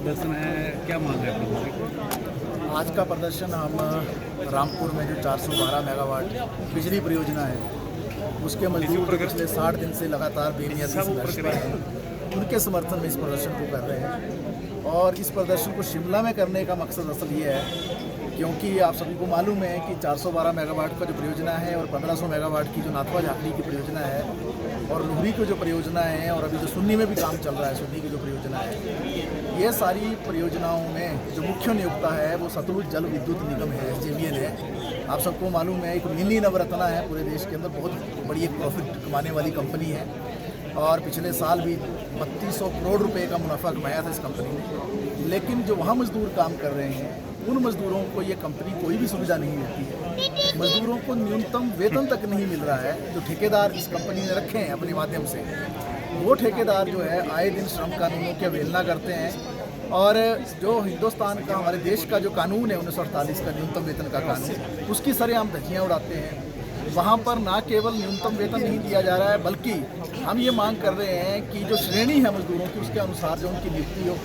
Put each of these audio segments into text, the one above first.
प्रदर्शन है, क्या मांग है आप लोगों की? आज का प्रदर्शन हम रामपुर में जो 412 मेगावाट बिजली परियोजना है उसके मजदूर जो पिछले 60 दिन से लगातार बेनियती संघर्ष पर हैं, उनके समर्थन में इस प्रदर्शन को कर रहे हैं। और इस प्रदर्शन को शिमला में करने का मकसद असल ये है क्योंकि आप सभी को मालूम है कि 412 मेगावाट का जो परियोजना है और 1500 मेगावाट की जो नाथवा झाकड़ी की परियोजना है और लुहरी की जो परियोजना है और अभी जो सुन्नी में भी काम चल रहा है, सुन्नी की जो परियोजना है, ये सारी परियोजनाओं में जो मुख्य नियोक्ता है वो सतलुज जल विद्युत निगम है, SJVN है। आप सबको मालूम है एक मिनी नवरत्ना है पूरे देश के अंदर, बहुत बड़ी एक प्रॉफिट कमाने वाली कंपनी है और पिछले साल भी 3200 करोड़ रुपए का मुनाफा कमाया था इस कंपनी ने। लेकिन जो वहाँ मजदूर काम कर रहे हैं उन मजदूरों को ये कंपनी कोई भी सुविधा नहीं देती है। मजदूरों को न्यूनतम वेतन तक नहीं मिल रहा है। जो ठेकेदार इस कंपनी ने रखे हैं अपने माध्यम से, वो ठेकेदार जो है आए दिन श्रम कानूनों की अवहेलना करते हैं और जो हिंदुस्तान का, हमारे देश का जो कानून है 1948 का न्यूनतम वेतन का कानून, उसकी सरेआम धज्जियाँ उड़ाते हैं। वहाँ पर ना केवल न्यूनतम वेतन नहीं दिया जा रहा है बल्कि हम ये मांग कर रहे हैं कि जो श्रेणी है मजदूरों की उसके अनुसार जो उनकी नियुक्ति हो,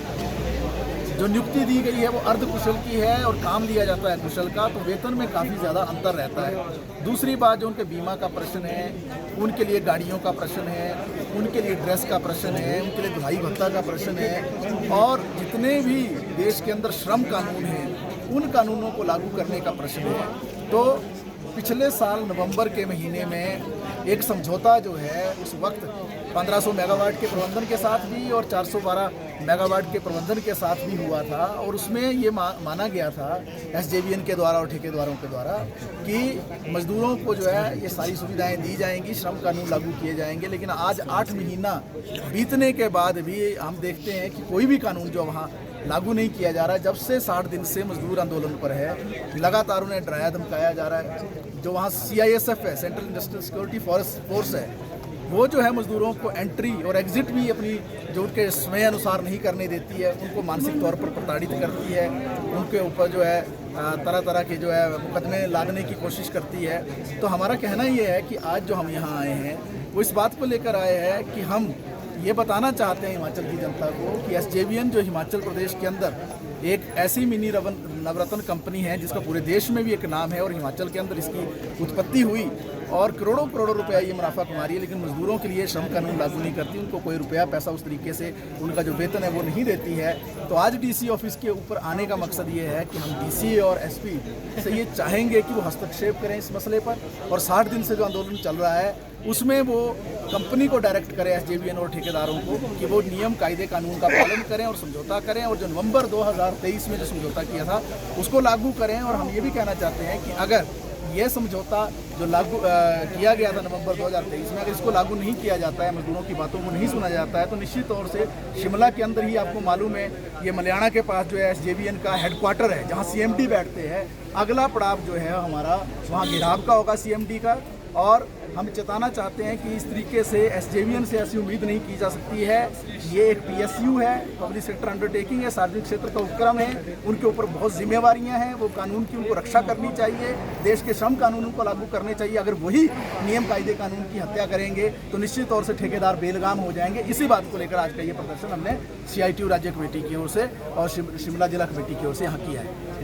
जो नियुक्ति दी गई है वो अर्ध कुशल की है और काम दिया जाता है कुशल का, तो वेतन में काफ़ी ज़्यादा अंतर रहता है। दूसरी बात, जो उनके बीमा का प्रश्न है, उनके लिए गाड़ियों का प्रश्न है, उनके लिए ड्रेस का प्रश्न है, उनके लिए दुहाई भत्ता का प्रश्न है और जितने भी देश के अंदर श्रम कानून हैं उन कानूनों को लागू करने का प्रश्न है। तो पिछले साल नवंबर के महीने में एक समझौता जो है उस वक्त 1500 मेगावाट के प्रबंधन के साथ भी और 412 मेगावाट के प्रबंधन के साथ भी हुआ था और उसमें ये माना गया था SJVN के द्वारा और ठेकेदारों के द्वारा कि मजदूरों को जो है ये सारी सुविधाएं दी जाएंगी, श्रम कानून लागू किए जाएंगे। लेकिन आज 8 महीना बीतने के बाद भी हम देखते हैं कि कोई भी कानून जो वहाँ लागू नहीं किया जा रहा है। जब से 60 दिन से मजदूर आंदोलन पर है, लगातार उन्हें डराया धमकाया जा रहा है। जो वहाँ CISF है, सेंट्रल इंडस्ट्रियल सिक्योरिटी फोर्स है, वो जो है मजदूरों को एंट्री और एग्जिट भी अपनी जो उनके समय अनुसार नहीं करने देती है, उनको मानसिक तौर पर प्रताड़ित करती है, उनके ऊपर जो है तरह तरह के जो है मुकदमे लादने की कोशिश करती है। तो हमारा कहना ये है कि आज जो हम यहाँ आए हैं वो इस बात को लेकर आए हैं कि हम ये बताना चाहते हैं हिमाचल की जनता को कि SJVN जो हिमाचल प्रदेश के अंदर एक ऐसी मिनी नवरत्न कंपनी है जिसका पूरे देश में भी एक नाम है और हिमाचल के अंदर इसकी उत्पत्ति हुई और करोड़ों करोड़ों रुपया ये मुनाफा कमा रही है, लेकिन मजदूरों के लिए श्रम कानून लागू नहीं करती, उनको कोई रुपया पैसा उस तरीके से उनका जो वेतन है वो नहीं देती है। तो आज DC ऑफिस के ऊपर आने का मकसद ये है कि हम DC और SP से ये चाहेंगे कि वो हस्तक्षेप करें इस मसले पर और 60 दिन से जो आंदोलन चल रहा है उसमें वो कंपनी को डायरेक्ट करें, SJVN और ठेकेदारों को, कि वो नियम कायदे कानून का पालन करें और समझौता करें और जो नवंबर 2023 में जो समझौता किया था उसको लागू करें। और हम ये भी कहना चाहते हैं कि अगर ये समझौता जो लागू किया गया था नवंबर 2023 में, अगर इसको लागू नहीं किया जाता है, मजदूरों की बातों को नहीं सुना जाता है, तो निश्चित तौर से शिमला के अंदर ही आपको मालूम है ये मलियाना के पास जो है SJVN का हेडक्वार्टर है जहाँ CMD बैठते हैं। अगला पड़ाव जो है हमारा वहाँ गिराव का होगा CMD का। और हम चेताना चाहते हैं कि इस तरीके से SJVN से ऐसी उम्मीद नहीं की जा सकती है। ये एक PSU है, पब्लिक सेक्टर अंडरटेकिंग है, सार्वजनिक क्षेत्र का उपक्रम है, उनके ऊपर बहुत जिम्मेवारियां हैं, वो कानून की उनको रक्षा करनी चाहिए, देश के श्रम कानूनों को लागू करने चाहिए। अगर वही नियम कायदे कानून की हत्या करेंगे तो निश्चित तौर से ठेकेदार बेलगाम हो जाएंगे। इसी बात को लेकर आज का ये प्रदर्शन हमने CITU राज्य कमेटी की ओर से और शिमला जिला कमेटी की ओर से यहाँ किया है।